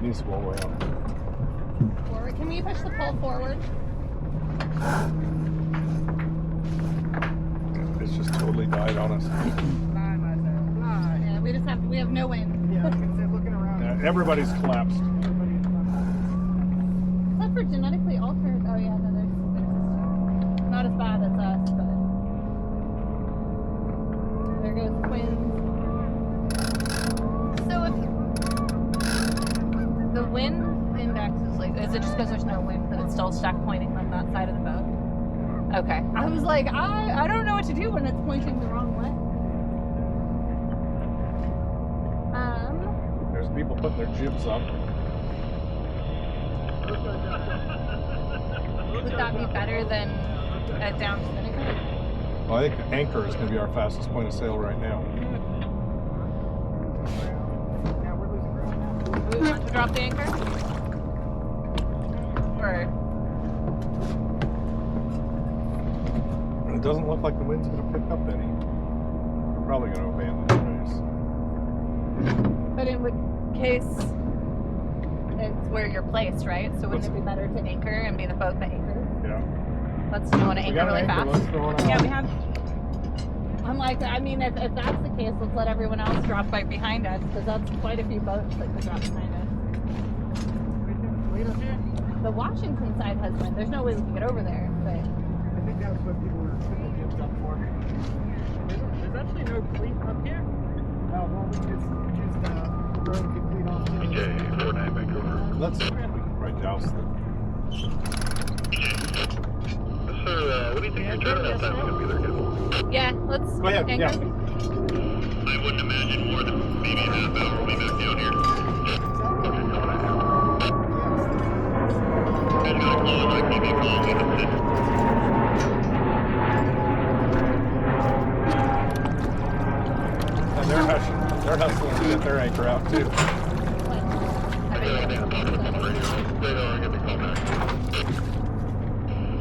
it needs to go all the way up. Forward. Can we push the pole forward? It's just totally died on us. Yeah, we have no wind. Yeah, I was gonna say, looking around. Yeah, everybody's collapsed. Except for genetically altered. Oh yeah, no, there's not as bad as us, but there goes twins. So if the wind index is like, is it just because there's no wind that it's still stuck pointing on that side of the boat? Okay. I was like, I don't know what to do when it's pointing the wrong way. There's people putting their jibs up. Would that be better than a down spinnaker? Well, I think the anchor is going to be our fastest point of sail right now. Yeah, we're losing ground now. Do we want to drop the anchor? Or It doesn't look like the wind's going to pick up any. We're probably going to abandon the race. but in which case it's where you're placed, right? So wouldn't it be better to anchor and be the boat that anchors? Yeah. Let's do you want to anchor really fast? Let's throw it out. Yeah, we have. I'm like, I mean, if that's the case, let's let everyone else drop right behind us, because that's quite a few boats that could drop behind us. The Washington side has wind. There's no way we can get over there, but I think that's what people were putting the jibs up for. There's actually no fleet up here. Well, we just throwing complete off. J49 Vancouver. Let's right douse the. Sir, what do you think your turnaround time is going to be there, kid? yeah, let's Go ahead, anchor. yeah. I wouldn't imagine more than maybe a half hour we'll be back down here. Guys got a call, like maybe a call, we can sit. And they're hustling to get their anchor out too.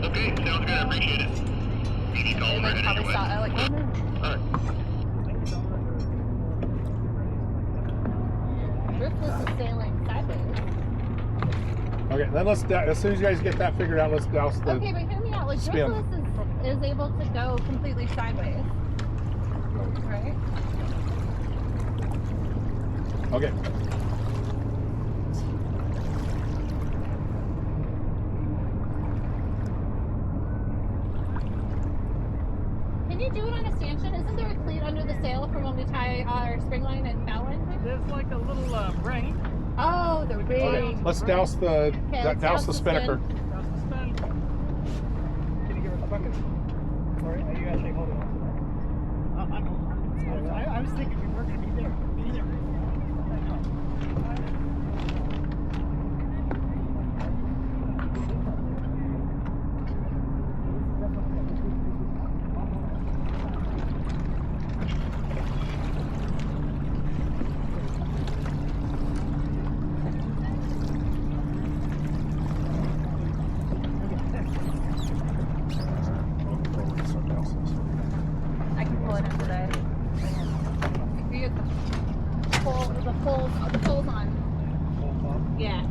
Okay, sounds good, I appreciate it. BD call They ready probably anyway. saw it, like, Alright. Driftless is sailing sideways. Okay, then let's as soon as you guys get that figured out, let's douse the. Okay, but hear me out. Like, spin. Driftless is able to go completely sideways, right? Okay. Can you do it on a stanchion? Isn't there a cleat under the sail from when we tie our spring line and bow line to? There's like a little ring. Oh, the ring. Okay. Let's douse the let's douse the spinnaker. That's the spin. Can you give us a bucket? Or are you actually holding on to that? I was thinking we were going to be there. I can pull it in today. The pole's on. Yeah.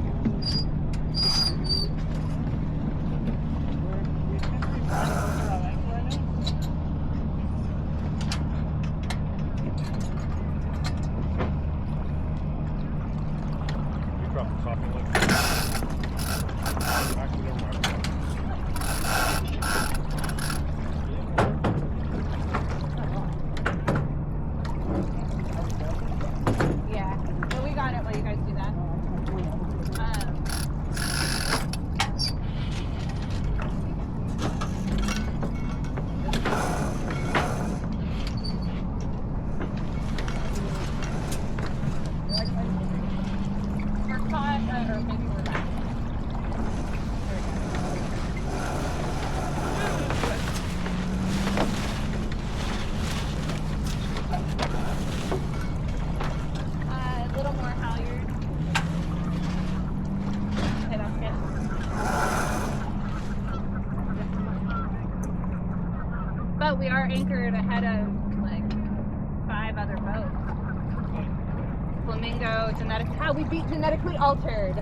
You dropped the top lid. Actually, never mind. Yeah. So we got we go. How we beat genetically altered.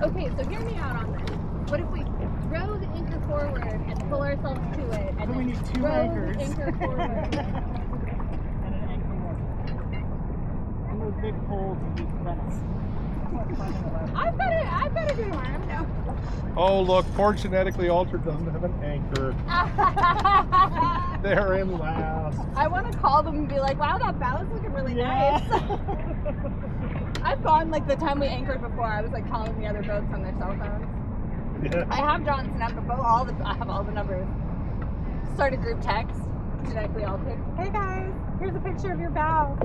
Okay, so hear me out on this. What if we row the anchor forward and pull ourselves to it, and So then we need 2 row anchors. the anchor forward? And an anchor more. And those big poles would be Venice. I've got a good one. No. Oh, look, poor genetically altered doesn't have an anchor. They're in last. I want to call them and be like, wow, that ballot's looking really nice. I've gone, like, the time we anchored before, I was, like, calling the other boats on their cell phones. Yeah. I have John's number, I have all the numbers. Start a group text, genetically altered. Hey, guys, here's a picture of your bow.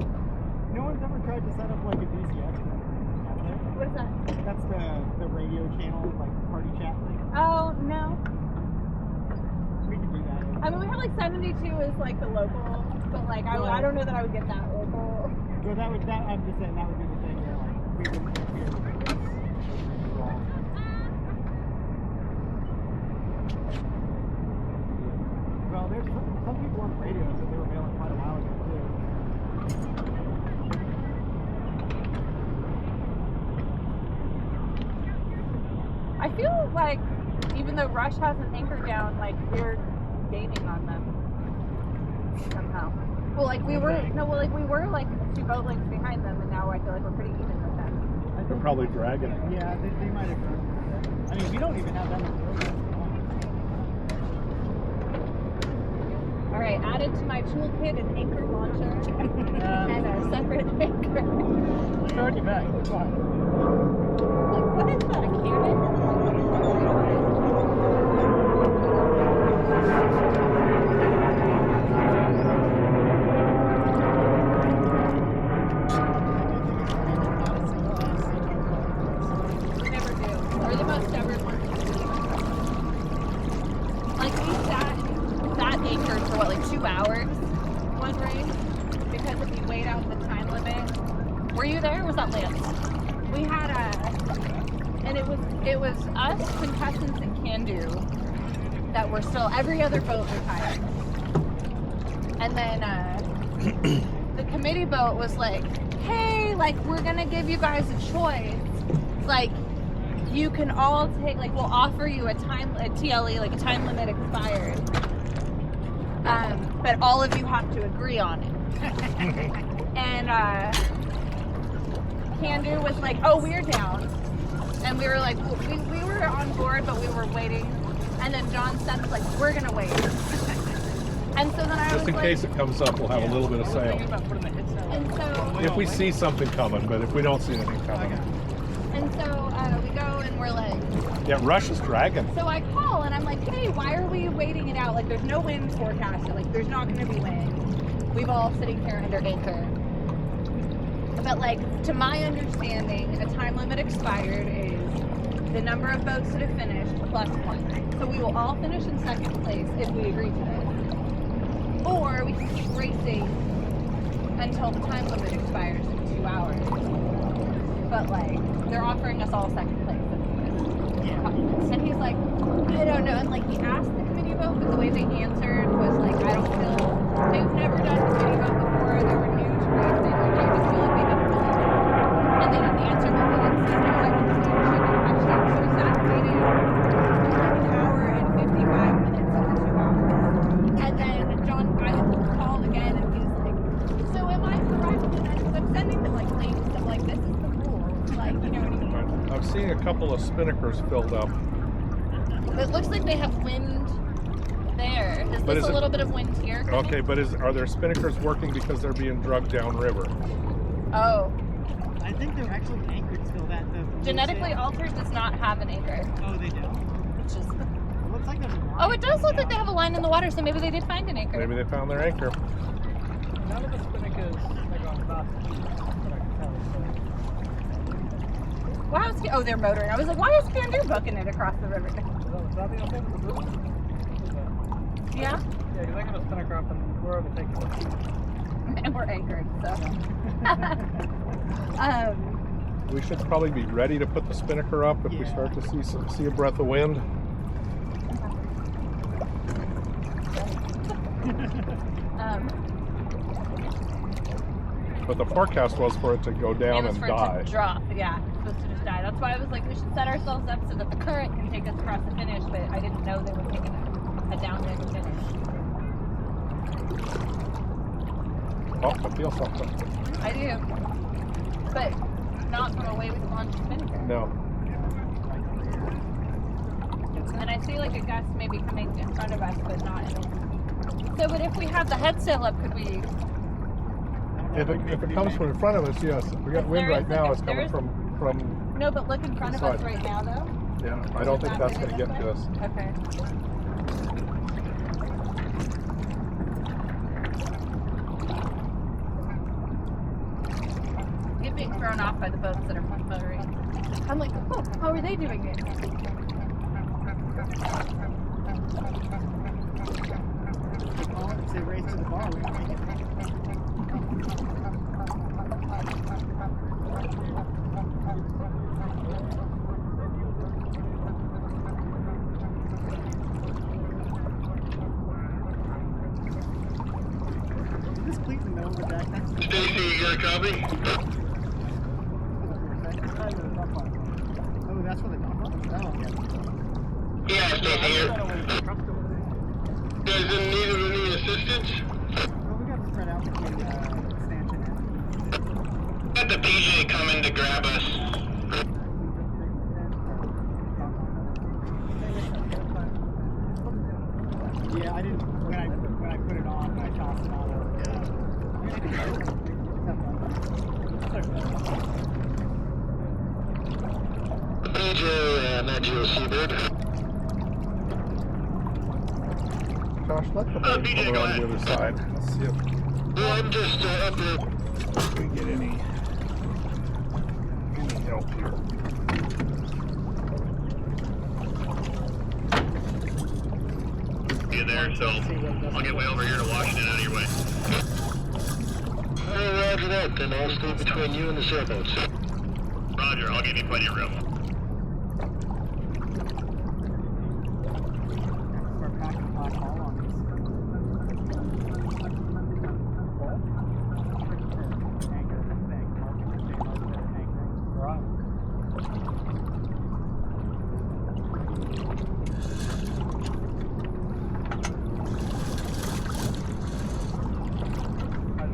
No one's ever tried to set up like a DCS group, have they? What is that? That's the radio channel, like party chat thing. Oh, no. We could do that. I mean, we have, like, 72 is, like, the local, but, like, I don't know that I would get that local. So I'm just saying that would be the thing where like we wouldn't interfere with this wrong. Well, there's some people on the radio said they were mailing quite a while ago too. I feel like even though Rush has an anchor down, like we're gaining on them somehow. Well, like we were like 2 boat lengths behind them, and now I feel like we're pretty even with them. They're probably dragging it. Yeah, they might have grown. I mean, we don't even have that much room. All right, added to my toolkit an anchor launcher and a separate anchor. It's already back. It's fine. Like, what is that? A cannon? We never do. We're the most stubborn ones. Like we sat anchored for what, like 2 hours one race because if you wait out the time limit. Were you there? Or was that Lance? We had and it was us contestants and Can-Do that were still, every other boat retired. And then the committee boat was like, hey, like we're gonna give you guys a choice. Like you can all take, like we'll offer you a TLE, like a time limit expired. But all of you have to agree on it. And Can-Do was like, oh, we're down. And we were like, we were on board, but we were waiting. And then John said, like, we're gonna wait. And so then I was Just in like, case it comes up, we'll have a little bit of sail. and so If we see something coming, but if we don't see anything coming. and so we go and we're like, Yeah, Rush is dragging. so I call and I'm like, hey, why are we waiting it out? Like, there's no wind forecasted. Like, there's not going to be wind. We've all sitting here under anchor. But, like, to my understanding, a time limit expired is the number of boats that have finished plus 1. So we will all finish in second place if we agree to this. Or we can keep racing until the time limit expires in 2 hours. But, like, they're offering us all second place. And he's like, I don't know. And, like, he asked the committee vote, but the way they answered was like, I don't feel, they've never done a committee vote before. They were new to racing. Like, I just feel like they didn't really know. And they didn't answer, but they didn't say, no, I don't think you should be questioned. So we sat and waited like an hour and 55 minutes into 2 hours. And then John called again and he was like, so am I correct? And I'm sending them, like, links of, like, this is the rule. Like, you know what I mean? I'm seeing a couple of spinnakers filled up. It looks like they have wind there. Is But this is a it- little bit of wind here? Okay, but are their spinnakers working because they're being drugged downriver? Oh. I think they're actually anchored still. That the Genetically altered does not have an anchor. Oh, they don't. Which is... It looks like there's a line. Oh, it does look like they have a line in the water, so maybe they did find an anchor. Maybe they found their anchor. None of the spinnakers are on fast. But I can tell. Wow, oh, they're motoring. I was like, why is Can-Do booking it across the river? So is that the thing with the blue? Yeah? Yeah, because I got a spinnaker up and we're overtaking the and we're anchored, so. We should probably be ready to put the spinnaker up if we start to see a breath of wind. But the forecast was for it to go down and die. To drop, yeah. It's supposed to just die. That's why I was like, we should set ourselves up so that the current can take us across the finish, but I didn't know they were taking a downwind finish. Oh, I feel something. I do. But not from away with launched spinnaker. No. And I see like a gust maybe coming in front of us, but not in. So, but if we have the head sail up, could we? If it comes from in front of us, yes. We got wind right now. It's coming from. No, but look in front of us right now, though. Yeah, I don't think that's going to get to us. Okay. Get being thrown off by the boats that are front motoring. I'm like, oh, how are they doing it? It's a race to the bar. We don't make it. This cleat in the middle of the deck. Stacy, you got a copy? Oh, that's where the dump off? Oh, okay. Yeah, Stacy here. You guys in need of any assistance? Well, we got to spread out between stanchion and... Got the PJ coming to grab us. Yeah, I didn't... When I put it on, when I tossed it on, PJ, Nigel Seabird. Josh, let the boat PJ, come go around ahead. the other side. Let's see if Well, I'm just up there. we get any help here. You there, so I'll get way over here to Washington out of your way. Roger that, then I'll stay between you and the sailboats. Roger, I'll give you plenty of room. start packing black hole on these. Anchor, thing. Right.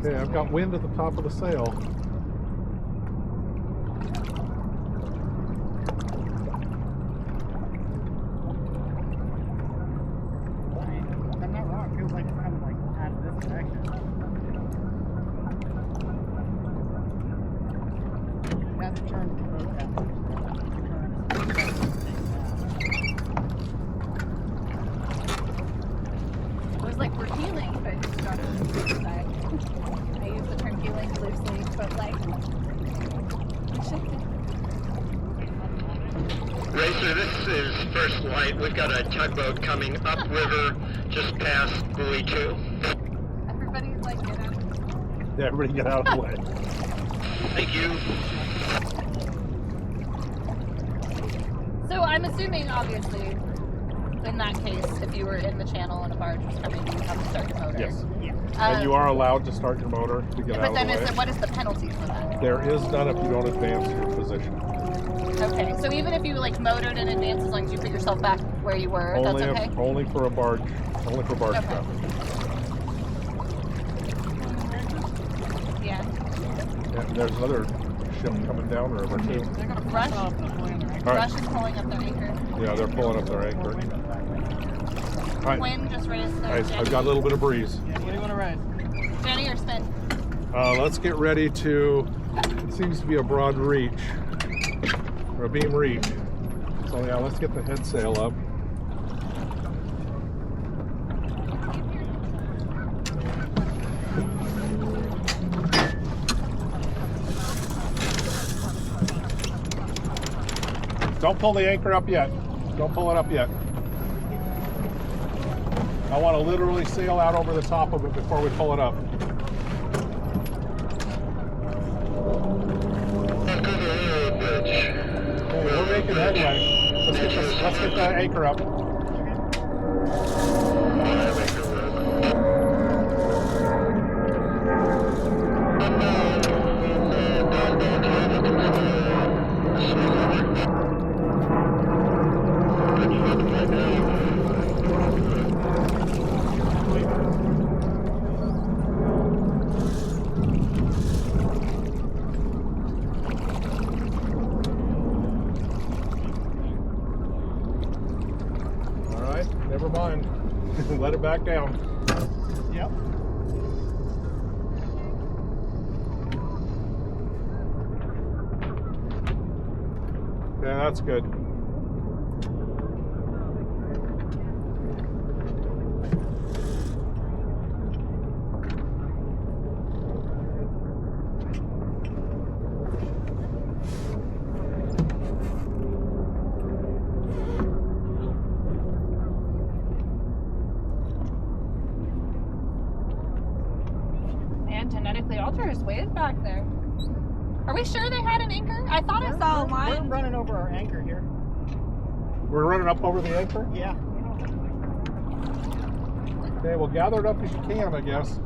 Okay, I've got wind at the top of the sail. I'm not wrong. It feels like it's coming like out of this direction. You have to turn the boat that way. It was like we're healing, but it's not a side. I use the term healing loosely, but like. Racer, this is First Light. We've got a tugboat coming upriver just past buoy 2. Everybody's like, get out. Yeah, everybody get out of the way. Thank you. So I'm assuming, obviously, in that case, if you were in the channel and a barge was coming, you would have to start your motor. Yes. And you are allowed to start your motor to get out But of then the way. what is the penalty for that? There is none if you don't advance your position. Okay, so even if you like motored in advance, as long as you put yourself back where you were, Only that's okay? only for a barge. Only for barge Okay. traffic. Yeah. Yeah, there's another ship coming down river too. Rush? All right. Rush is pulling up their anchor. Yeah, they're pulling up their anchor. All right. Wind just raised their I've got a little bit of breeze. What do you want to ride? Jenny or spin? Let's get ready to. It seems to be a broad reach, or a beam reach. So yeah, let's get the head sail up. Don't pull the anchor up yet. Don't pull it up yet. I want to literally sail out over the top of it before we pull it up. Okay, we're making headway. Let's get the anchor up. Never mind. Let it back down. Yep. Yeah, that's good. Genetically altered is way back there. Are we sure they had an anchor? I thought I saw a We're line. running over our anchor here. We're running up over the anchor? Yeah. Okay, well gather it up as you can, I guess.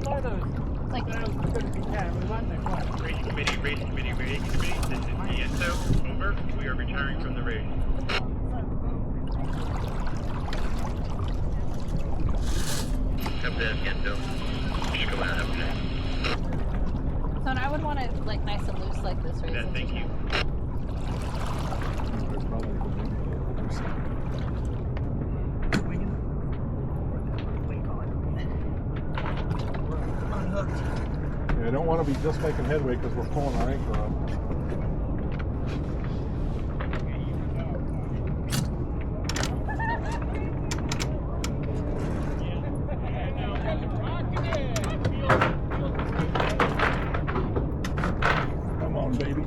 Fly those. Like, As good as you can. We want them fly. Race committee. This is ESO. Over. We are retiring from the race. Have that again, Bill. Just go out up there. so I would want it like nice and loose like this, right? Yeah, Since thank you. Yeah, I don't want to be just making headway because we're pulling our anchor up. Come on, baby.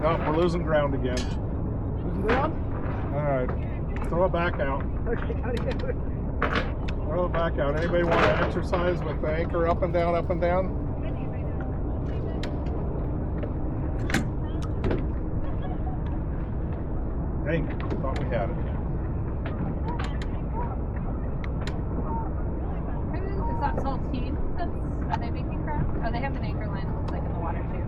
Oh, we're losing ground again. Losing ground? All right, throw it back out. Okay, how do you do it? Throw it back out. Anybody want to exercise with the anchor up and down, up and down? Dang, thought we had it. Is that saltine? Are they making crab? Oh, they have an anchor line, it looks like, in the water too.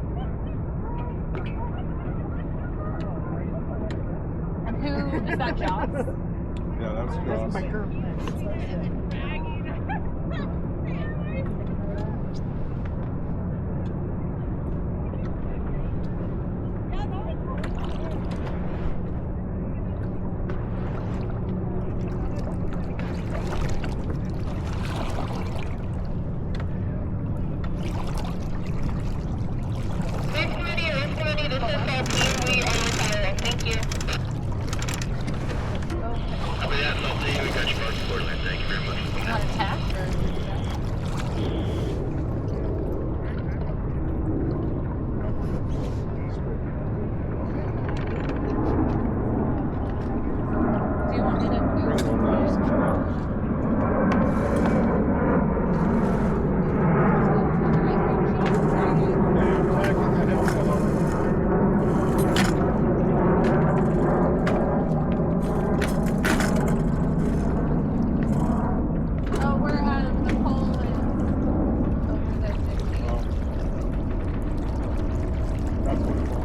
And who is that, Joss? Yeah, that's That's gross. my curve. Not attacked or? Do you want me to Bring one last. Oh, we're the pole is over there. That's what it was.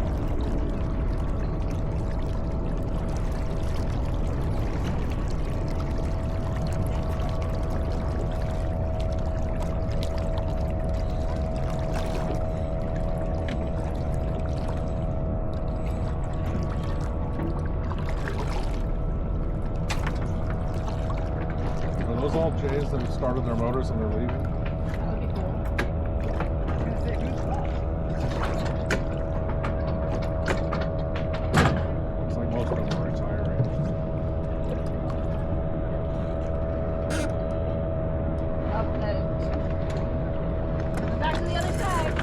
Are those all Jays that have started their motors and they're leaving? That would be cool. Looks like most of them are retiring. Up the back to the other side.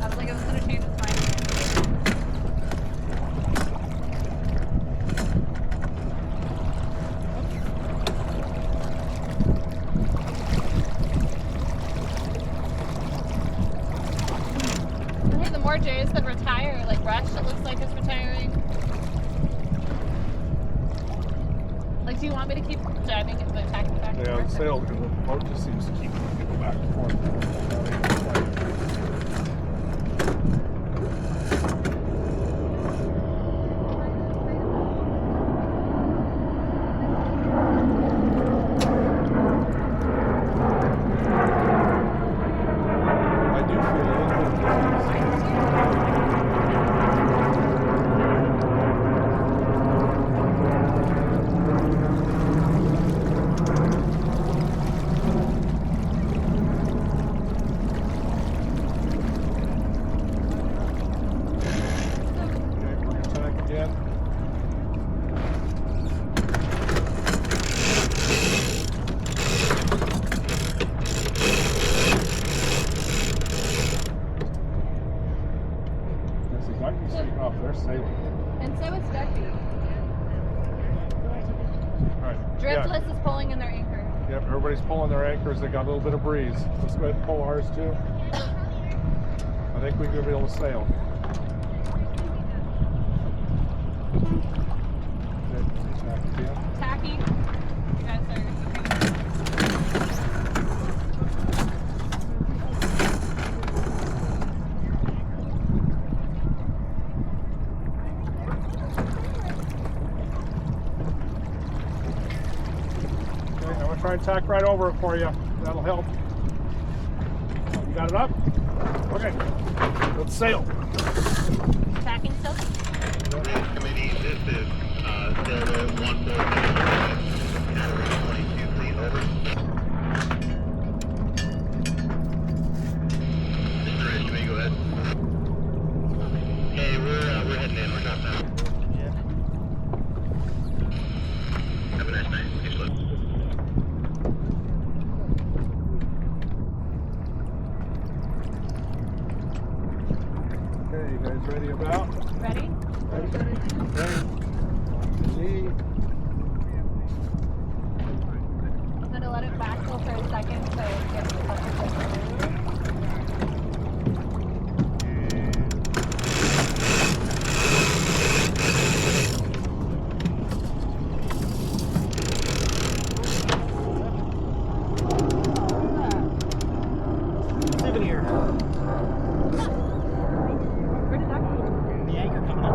I was like, it was gonna change its mind. the more Jays that retire, like Rush, it looks like is retiring. Like, do you want me to keep driving it, like back and back? Yeah, the sail, the boat just seems to keep going back and forth. I do feel a little bit of Okay, we're gonna tack again. That's exactly taking off. They're sailing. And so is Deadbeat. Right. Driftless is pulling in their anchor. Yep, everybody's pulling their anchors. They got a little bit of breeze. Let's go ahead and pull ours too. I think we're gonna be able to sail. Okay, tack again. Tacky. You guys are Okay, I'm gonna try and tack right over it for you. That'll help. You got it up? Okay, let's sail. tacking still. Race committee, this is Delta 142, Category 22, please, over. Mr. Rich, you may go ahead. Hey, we're heading in, we're not done. Yeah. Have a nice night. Excellent. Okay, you guys ready about? Ready? Okay. I'm gonna let it backfill for a second so it gets the buffer. Souvenir. Where did that go? The anchor coming up.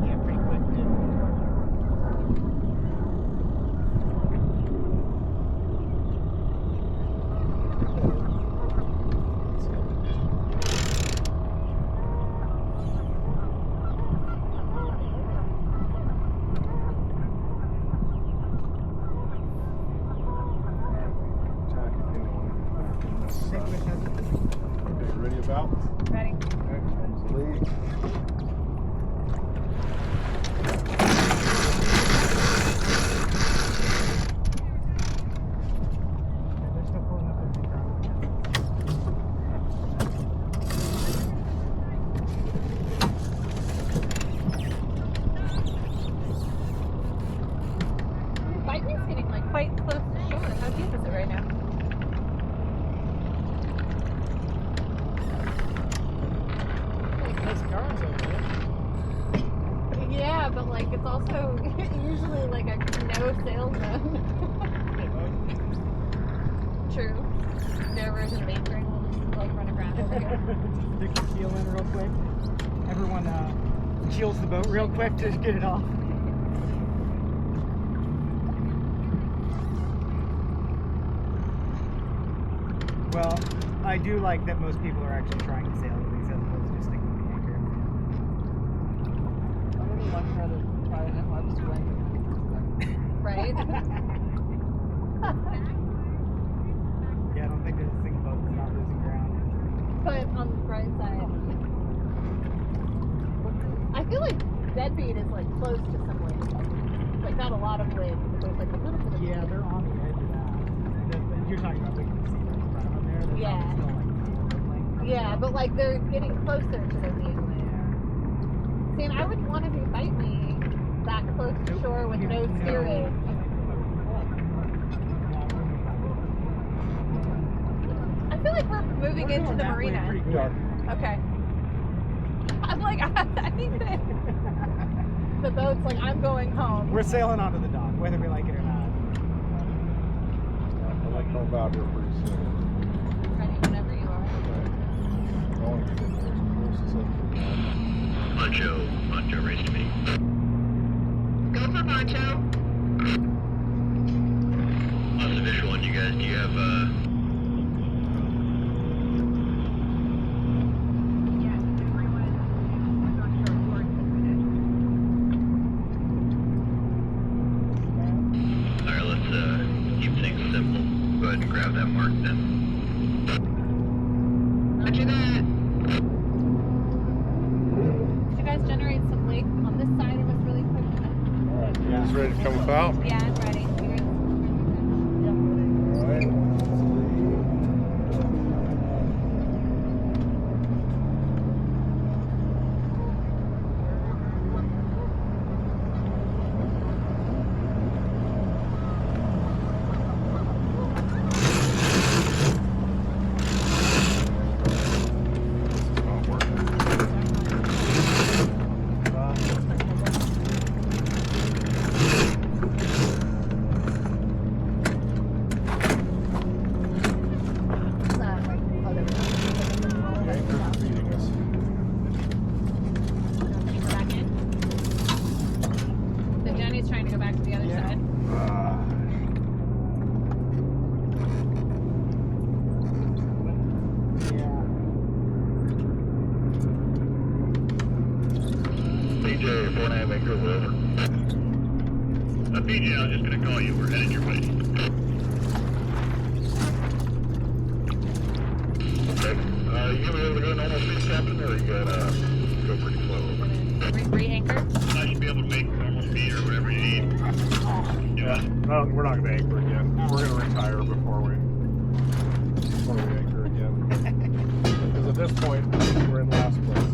Yeah, pretty quick, dude. Tack again. Think we should- Okay, ready about? Ready? Okay, comes the lead. They're still pulling up at the ground. Bite me's getting like quite close to shore. How deep is it right now? Nice cars over there. Yeah, but like it's also usually like a no sail zone. True. Their version of anchoring will just like run aground over here. Stick your keel in real quick. Everyone keels the boat real quick to get it off. Well, I do like that most people are actually trying to sail at least as opposed to just sticking with the anchor. I would much rather try and have my swing. Right? Yeah, I don't think there's a single boat that's not losing ground. But on the right side. I feel like Deadbeat is like close to some wind. Like not a lot of wind, but there's like a little bit of Yeah, wind. they're on the edge of that. You're talking about we can see the front of them there. They're Yeah. probably still like 4 lengths. Yeah, but like they're getting closer to their main wind. Yeah. See, and I would want to invite me that close to shore with no steering. I feel like we're moving into the marina. We are. Okay. I'm like, I think that the boat's like, I'm going home. We're sailing onto the dock, whether we like it or not. I like coming out here pretty soon. Ready whenever you are. I want to get in there as close as I can. Poncho, race to me. Go for Poncho. Lost a visual on you guys. Do you have, Alright, let's, keep things simple. Go ahead and grab that mark then. Roger that. Did you guys generate some lake on this side of us really quick? All right, you guys ready to come about? Yeah, I'm ready. You guys- All right. Anchor's beating us. Back in. So Jenny's trying to go back to the other side. PJ, 4.5 Vancouver, over. PJ, I was just gonna call you. We're headed your way. Okay. You gonna be able to go normal speed, Captain, or you gotta go pretty slow? Re-anchor? I should be able to make normal speed or whatever you need. Yeah. No, we're not going to anchor again. We're going to retire before we anchor again. Because at this point, we're in last place.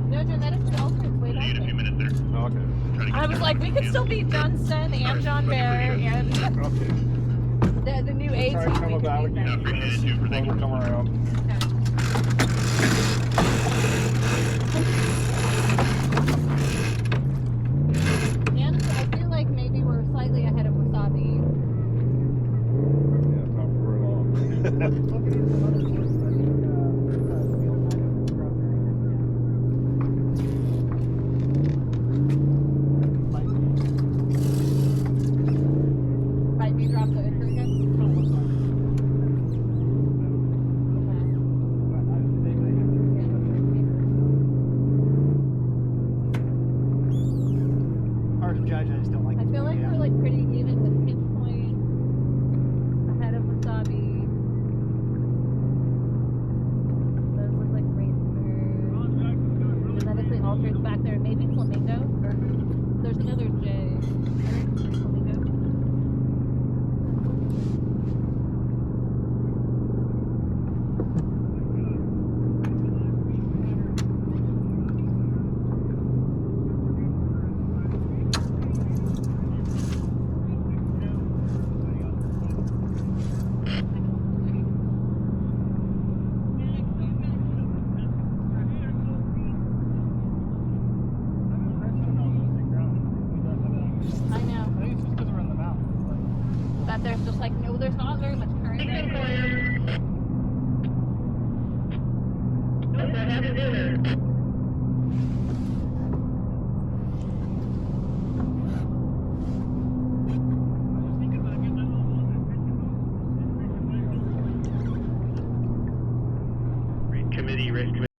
No, Jen, that is the alternate way Need a back few there. minutes there. Okay. Try to get I was there. like, we could still beat Johnston and John Bear and Okay. the new A Try team. to come We could about beat again. them. Appreciate it, too, for thinking. We'll come around. And I feel like maybe we're slightly ahead of Wasabi. Yeah, not for long. Might be dropped the anchor again. Hard to judge, I just don't like I it. feel like we're like pretty even with pitch point ahead of Wasabi. Those look like racers. Genetically altered back there. Maybe Flamingo. There's another J. Flamingo. I know. I think it's just because we're in the mountains. That there's just like no, there's not very much current right here. Happy dinner.